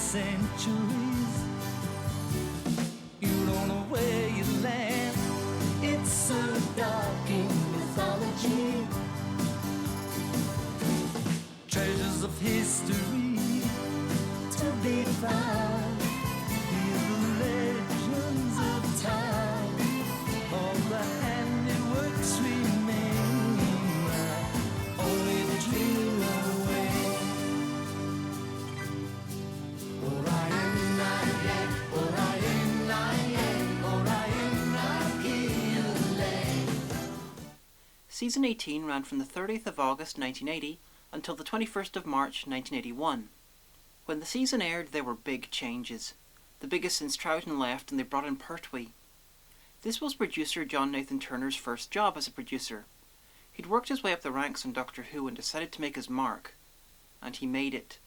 centuries. You don't know where you land. It's so dark in mythology. Treasures of history to be found. These legends of time. All the handiworks remain. Only the dream away. Orion, Orion, Orion, Orion, Season 18 ran from the 30th of August 1980 until the 21st of March 1981. When the season aired, there were big changes, the biggest since Troughton left and they brought in Pertwee. This was producer John Nathan Turner's first job as a producer. He'd worked his way up the ranks on Doctor Who and decided to make his mark. And he made it.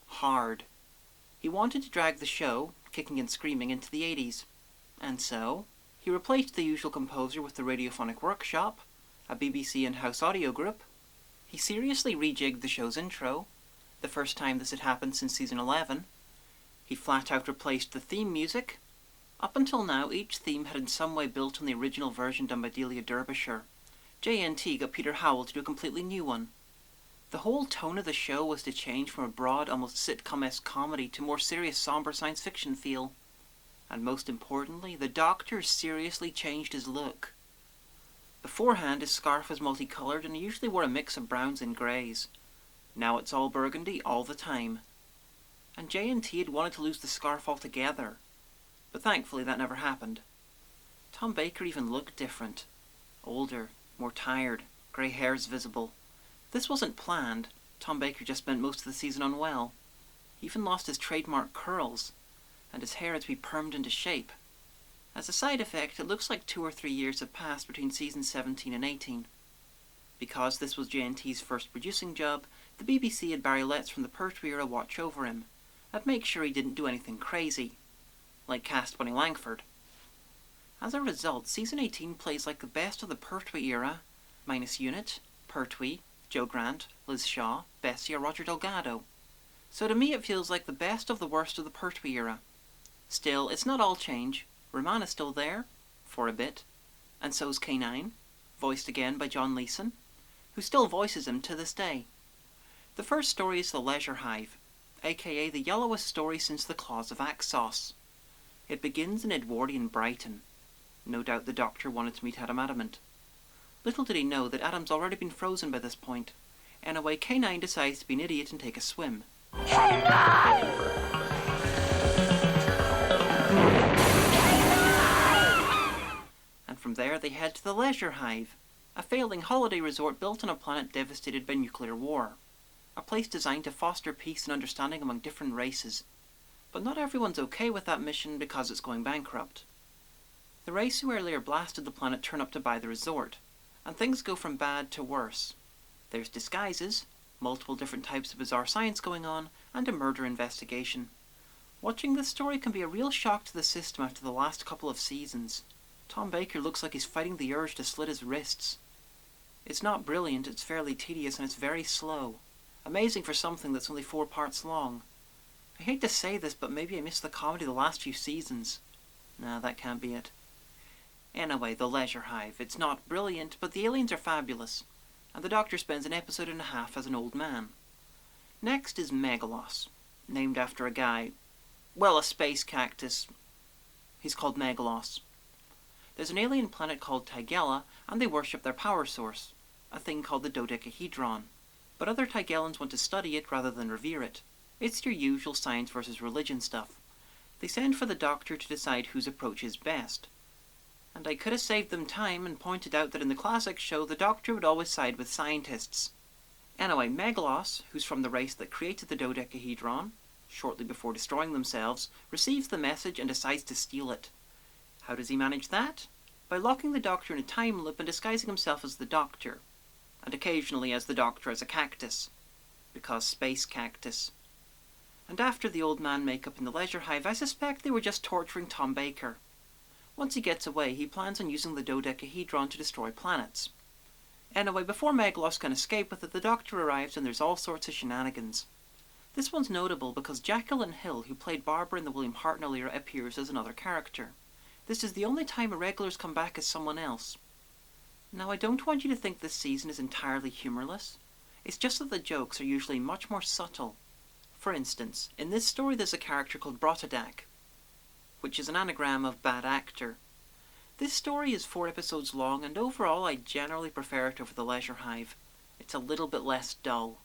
Hard. He wanted to drag the show, kicking and screaming, into the 80s. And so, he replaced the usual composer with the Radiophonic Workshop, a BBC in-house audio group. He seriously rejigged the show's intro, the first time this had happened since season 11. He flat out replaced the theme music. Up until now, each theme had in some way built on the original version done by Delia Derbyshire. JNT got Peter Howell to do a completely new one. The whole tone of the show was to change from a broad, almost sitcom-esque comedy to more serious, somber science fiction feel. And most importantly, the Doctor seriously changed his look. Beforehand, his scarf was multicoloured and he usually wore a mix of browns and greys. Now it's all burgundy all the time. And JNT had wanted to lose the scarf altogether. But thankfully that never happened. Tom Baker even looked different. Older, more tired, grey hairs visible. This wasn't planned. Tom Baker just spent most of the season unwell. He even lost his trademark curls, and his hair had to be permed into shape. As a side effect, it looks like 2 or 3 years have passed between seasons 17 and 18. Because this was JNT's first producing job, the BBC had Barry Letts from the Pertwee era watch over him, and make sure he didn't do anything crazy, like cast Bunny Langford. As a result, season 18 plays like the best of the Pertwee era, minus Unit, Pertwee, Joe Grant, Liz Shaw, Bessie or Roger Delgado. So to me it feels like the best of the worst of the Pertwee era. Still, it's not all change. Romana's still there, for a bit, and so's K9, voiced again by John Leeson, who still voices him to this day. The first story is The Leisure Hive, aka the yellowest story since The Claws of Axos. It begins in Edwardian Brighton. No doubt the Doctor wanted to meet Adam Adamant. Little did he know that Adam's already been frozen by this point. Anyway, K9 decides to be an idiot and take a swim. And from there they head to the Leisure Hive, a failing holiday resort built on a planet devastated by nuclear war. A place designed to foster peace and understanding among different races. But not everyone's okay with that mission because it's going bankrupt. The race who earlier blasted the planet turn up to buy the resort, and things go from bad to worse. There's disguises, multiple different types of bizarre science going on, and a murder investigation. Watching this story can be a real shock to the system after the last couple of seasons. Tom Baker looks like he's fighting the urge to slit his wrists. It's not brilliant, it's fairly tedious, and it's very slow. Amazing for something that's only 4 parts long. I hate to say this, but maybe I missed the comedy the last few seasons. Nah, that can't be it. Anyway, The Leisure Hive. It's not brilliant, but the aliens are fabulous, and the Doctor spends an episode and a half as an old man. Next is Meglos, named after a guy, well, a space cactus. He's called Meglos. There's an alien planet called Tigella, and they worship their power source, a thing called the Dodecahedron. But other Tigellans want to study it rather than revere it. It's your usual science versus religion stuff. They send for the Doctor to decide whose approach is best. And I could have saved them time and pointed out that in the classic show the Doctor would always side with scientists. Anyway, Meglos, who's from the race that created the Dodecahedron, shortly before destroying themselves, receives the message and decides to steal it. How does he manage that? By locking the Doctor in a time loop and disguising himself as the Doctor, and occasionally as the Doctor as a cactus, because space cactus. And after the old man make-up in the Leisure Hive, I suspect they were just torturing Tom Baker. Once he gets away, he plans on using the Dodecahedron to destroy planets. Anyway, before Meglos can escape with it, the Doctor arrives and there's all sorts of shenanigans. This one's notable because Jacqueline Hill, who played Barbara in the William Hartnell era, appears as another character. This is the only time irregulars come back as someone else. Now, I don't want you to think this season is entirely humourless. It's just that the jokes are usually much more subtle. For instance, in this story there's a character called Brotadak, which is an anagram of bad actor. This story is 4 episodes long, and overall I generally prefer it over The Leisure Hive. It's a little bit less dull.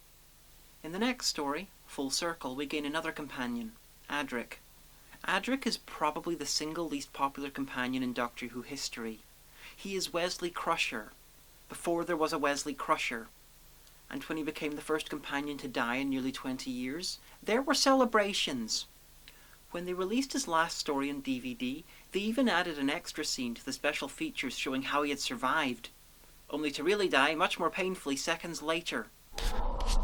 In the next story, Full Circle, we gain another companion, Adric. Adric is probably the single least popular companion in Doctor Who history. He is Wesley Crusher, before there was a Wesley Crusher. And when he became the first companion to die in nearly 20 years, there were celebrations. When they released his last story on DVD, they even added an extra scene to the special features showing how he had survived, only to really die much more painfully seconds later.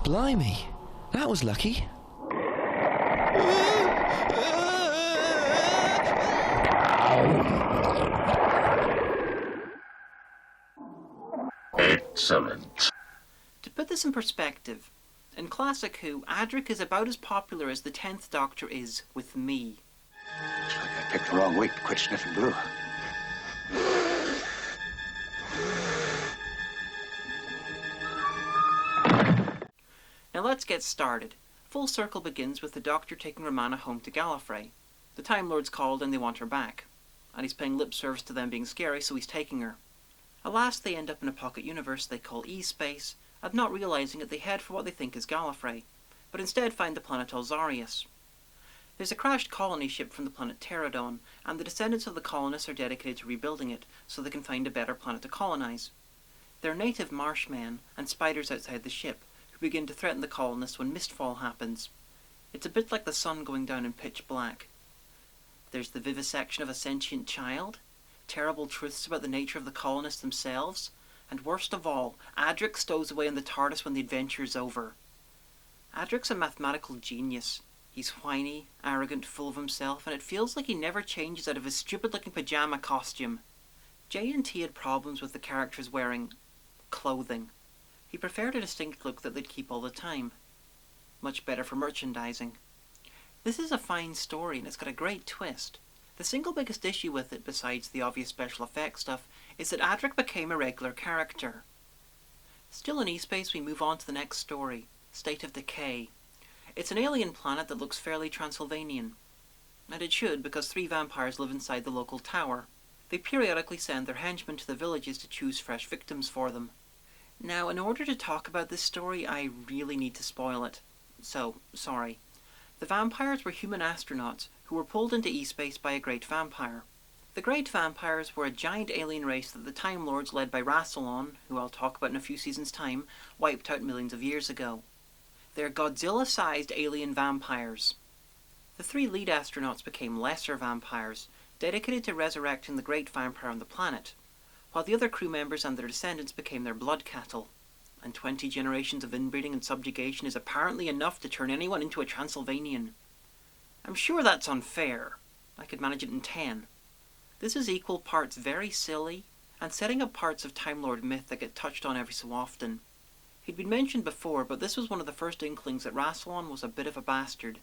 Blimey, that was lucky. Excellent. To put this in perspective, in Classic Who, Adric is about as popular as the 10th Doctor is with me. Looks like I picked the wrong week to quit sniffing glue. Now let's get started. Full Circle begins with the Doctor taking Romana home to Gallifrey. The Time Lords called and they want her back. And he's paying lip service to them being scary, so he's taking her. Alas, they end up in a pocket universe they call E-Space, and not realising it, they head for what they think is Gallifrey, but instead find the planet Alzarius. There's a crashed colony ship from the planet Pterodon, and the descendants of the colonists are dedicated to rebuilding it, so they can find a better planet to colonise. There are native marshmen and spiders outside the ship, who begin to threaten the colonists when mistfall happens. It's a bit like the sun going down in pitch black. There's the vivisection of a sentient child, terrible truths about the nature of the colonists themselves, and worst of all, Adric stows away in the TARDIS when the adventure's over. Adric's a mathematical genius. He's whiny, arrogant, full of himself, and it feels like he never changes out of his stupid-looking pyjama costume. J&T had problems with the characters wearing clothing. He preferred a distinct look that they'd keep all the time. Much better for merchandising. This is a fine story, and it's got a great twist. The single biggest issue with it, besides the obvious special effects stuff, is that Adric became a regular character. Still in E-Space, we move on to the next story, State of Decay. It's an alien planet that looks fairly Transylvanian. And it should, because 3 vampires live inside the local tower. They periodically send their henchmen to the villages to choose fresh victims for them. Now, in order to talk about this story, I really need to spoil it. So, sorry. The vampires were human astronauts who were pulled into E-Space by a great vampire. The Great Vampires were a giant alien race that the Time Lords, led by Rassilon, who I'll talk about in a few seasons' time, wiped out millions of years ago. They're Godzilla-sized alien vampires. The 3 lead astronauts became lesser vampires, dedicated to resurrecting the Great Vampire on the planet, while the other crew members and their descendants became their blood cattle. And 20 generations of inbreeding and subjugation is apparently enough to turn anyone into a Transylvanian. I'm sure that's unfair. I could manage it in 10. This is equal parts very silly, and setting up parts of Time Lord myth that get touched on every so often. He'd been mentioned before, but this was one of the first inklings that Rassilon was a bit of a bastard.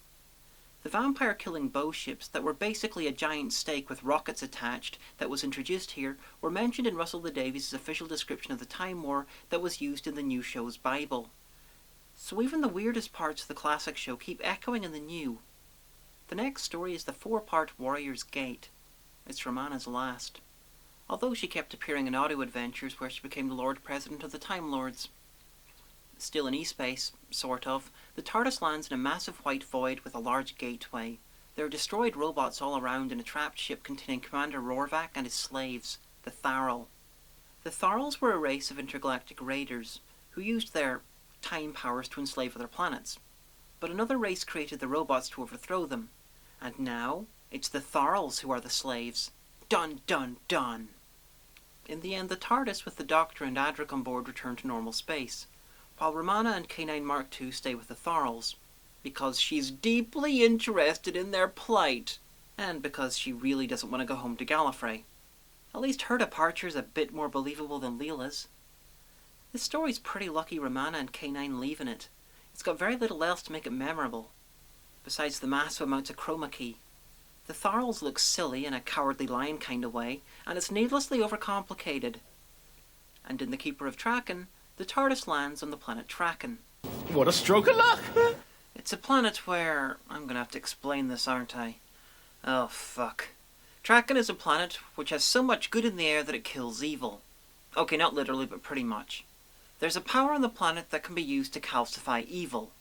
The vampire-killing bow ships that were basically a giant stake with rockets attached that was introduced here were mentioned in Russell T Davies' official description of the Time War that was used in the new show's Bible. So even the weirdest parts of the classic show keep echoing in the new. The next story is the 4-part Warrior's Gate. It's Romana's last. Although she kept appearing in audio adventures where she became the Lord President of the Time Lords. Still in E-Space, sort of, the TARDIS lands in a massive white void with a large gateway. There are destroyed robots all around and a trapped ship containing Commander Rorvac and his slaves, the Tharl. The Tharls were a race of intergalactic raiders who used their time powers to enslave other planets. But another race created the robots to overthrow them. And now, it's the Tharls who are the slaves. Dun dun dun! In the end, the TARDIS with the Doctor and Adric on board return to normal space, while Romana and K9 Mark II stay with the Tharls, because she's deeply interested in their plight, and because she really doesn't want to go home to Gallifrey. At least her departure's a bit more believable than Leela's. This story's pretty lucky Romana and K9 leave in it. It's got very little else to make it memorable, besides the massive amounts of chroma key. The Tharls look silly in a cowardly lion kind of way, and it's needlessly overcomplicated. And in The Keeper of Traken, the TARDIS lands on the planet Traken. What a stroke of luck! It's a planet where... I'm gonna have to explain this, aren't I? Oh, fuck. Traken is a planet which has so much good in the air that it kills evil. Okay, not literally, but pretty much. There's a power on the planet that can be used to calcify evil,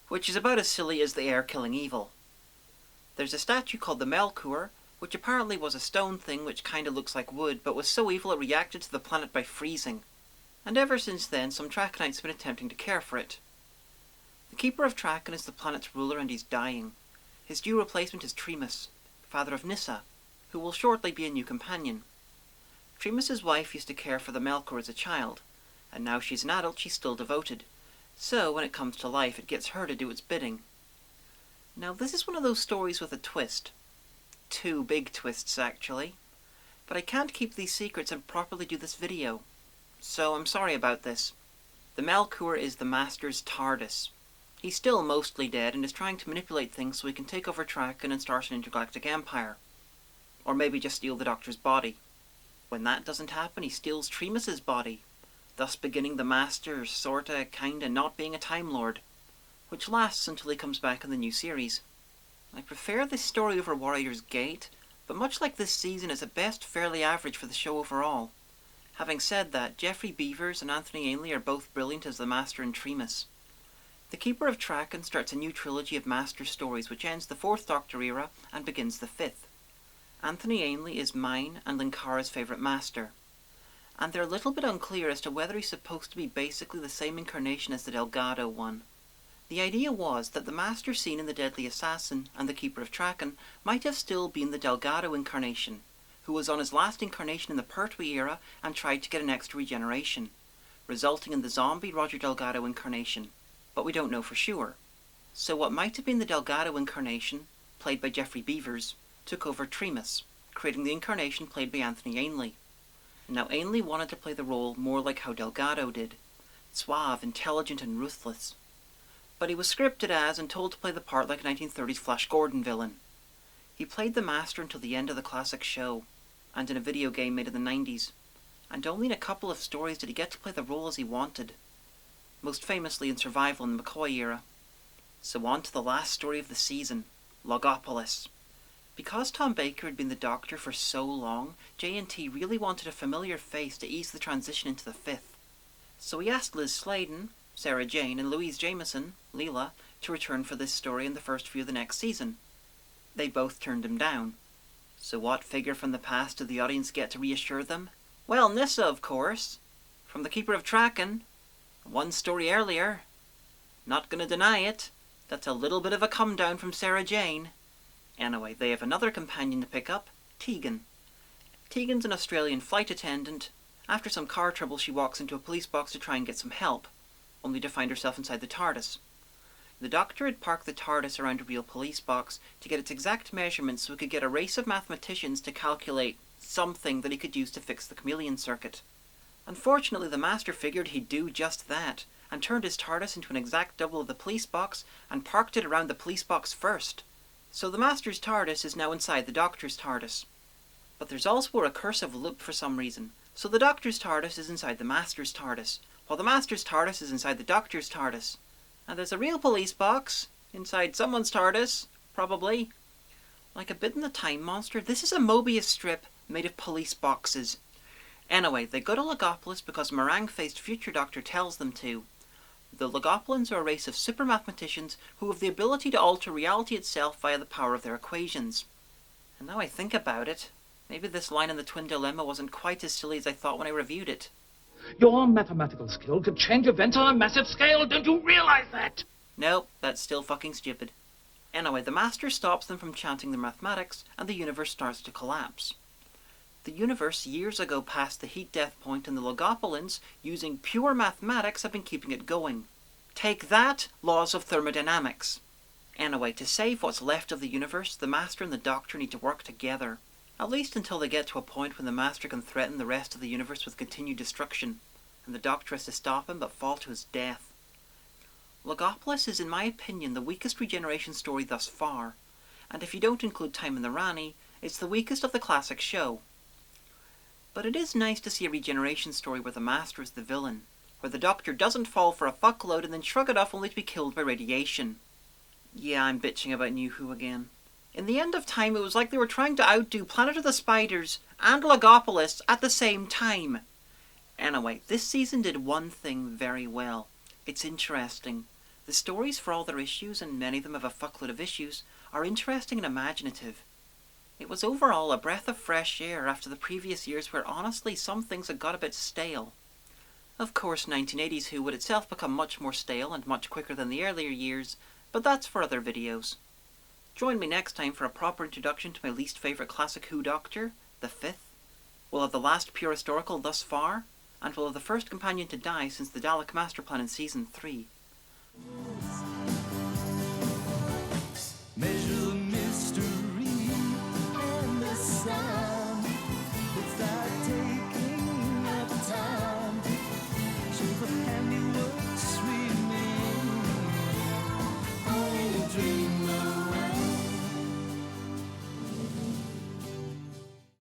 which is about as silly as the air killing evil. There's a statue called the Melkur, which apparently was a stone thing which kinda looks like wood, but was so evil it reacted to the planet by freezing. And ever since then, some Trakenites have been attempting to care for it. The Keeper of Traken is the planet's ruler and he's dying. His due replacement is Tremus, father of Nissa, who will shortly be a new companion. Tremus's wife used to care for the Melkur as a child, and now she's an adult she's still devoted. So, when it comes to life, it gets her to do its bidding. Now, this is one of those stories with a twist. 2 big twists, actually. But I can't keep these secrets and properly do this video. So, I'm sorry about this. The Melkur is the Master's TARDIS. He's still mostly dead and is trying to manipulate things so he can take over Traken and start an intergalactic empire. Or maybe just steal the Doctor's body. When that doesn't happen, he steals Tremus's body, thus beginning the Master sorta, kinda not being a Time Lord, which lasts until he comes back in the new series. I prefer this story over Warrior's Gate, but much like this season, it's at best fairly average for the show overall. Having said that, Geoffrey Beevers and Anthony Ainley are both brilliant as the Master and Tremus. The Keeper of Traken starts a new trilogy of Master stories which ends the 4th Doctor era and begins the 5th. Anthony Ainley is mine and Linkara's favourite Master, and they're a little bit unclear as to whether he's supposed to be basically the same incarnation as the Delgado one. The idea was that the Master seen in The Deadly Assassin and The Keeper of Traken might have still been the Delgado incarnation, who was on his last incarnation in the Pertwee era and tried to get an extra regeneration, resulting in the zombie Roger Delgado incarnation, but we don't know for sure. So what might have been the Delgado incarnation, played by Geoffrey Beevers, took over Tremus, creating the incarnation played by Anthony Ainley. Now Ainley wanted to play the role more like how Delgado did, suave, intelligent and ruthless. But he was scripted as and told to play the part like a 1930s Flash Gordon villain. He played the Master until the end of the classic show, and in a video game made in the 90s, and only in a couple of stories did he get to play the role as he wanted, most famously in Survival in the McCoy era. So on to the last story of the season, Logopolis. Because Tom Baker had been the Doctor for so long, J&T really wanted a familiar face to ease the transition into the 5th. So he asked Liz Sladen, Sarah Jane, and Louise Jameson, Leela, to return for this story in the first few of the next season. They both turned him down. So what figure from the past did the audience get to reassure them? Well, Nissa, of course. From The Keeper of Traken. 1 story earlier. Not gonna deny it. That's a little bit of a come down from Sarah Jane. Anyway, they have another companion to pick up, Tegan. Tegan's an Australian flight attendant. After some car trouble, she walks into a police box to try and get some help, only to find herself inside the TARDIS. The Doctor had parked the TARDIS around a real police box to get its exact measurements so he could get a race of mathematicians to calculate something that he could use to fix the chameleon circuit. Unfortunately, the Master figured he'd do just that, and turned his TARDIS into an exact double of the police box, and parked it around the police box first. So the Master's TARDIS is now inside the Doctor's TARDIS. But there's also a recursive loop for some reason, so the Doctor's TARDIS is inside the Master's TARDIS, while the Master's TARDIS is inside the Doctor's TARDIS. And there's a real police box inside someone's TARDIS, probably. Like a bit in the Time Monster, this is a Mobius strip made of police boxes. Anyway, they go to Logopolis because meringue-faced future Doctor tells them to. The Logopolins are a race of super mathematicians who have the ability to alter reality itself via the power of their equations. And now I think about it, maybe this line in the Twin Dilemma wasn't quite as silly as I thought when I reviewed it. Your mathematical skill could change events on a massive scale, don't you realize that? Nope, that's still fucking stupid. Anyway, the Master stops them from chanting their mathematics, and the universe starts to collapse. The universe years ago passed the heat death point, and the Logopolins, using pure mathematics, have been keeping it going. Take that, laws of thermodynamics. Anyway, to save what's left of the universe, the Master and the Doctor need to work together. At least until they get to a point when the Master can threaten the rest of the universe with continued destruction, and the Doctor has to stop him but fall to his death. Logopolis is in my opinion the weakest regeneration story thus far, and if you don't include Time in the Rani, it's the weakest of the classic show. But it is nice to see a regeneration story where the Master is the villain, where the Doctor doesn't fall for a fuckload and then shrug it off only to be killed by radiation. Yeah, I'm bitching about New Who again. In the end of time, it was like they were trying to outdo Planet of the Spiders and Logopolis at the same time. Anyway, this season did one thing very well. It's interesting. The stories, for all their issues, and many of them have a fuckload of issues, are interesting and imaginative. It was overall a breath of fresh air after the previous years where honestly some things had got a bit stale. Of course 1980s Who would itself become much more stale and much quicker than the earlier years, but that's for other videos. Join me next time for a proper introduction to my least favourite classic Who Doctor, the 5th. We'll have the last pure historical thus far, and we'll have the first companion to die since the Dalek Master Plan in Season 3.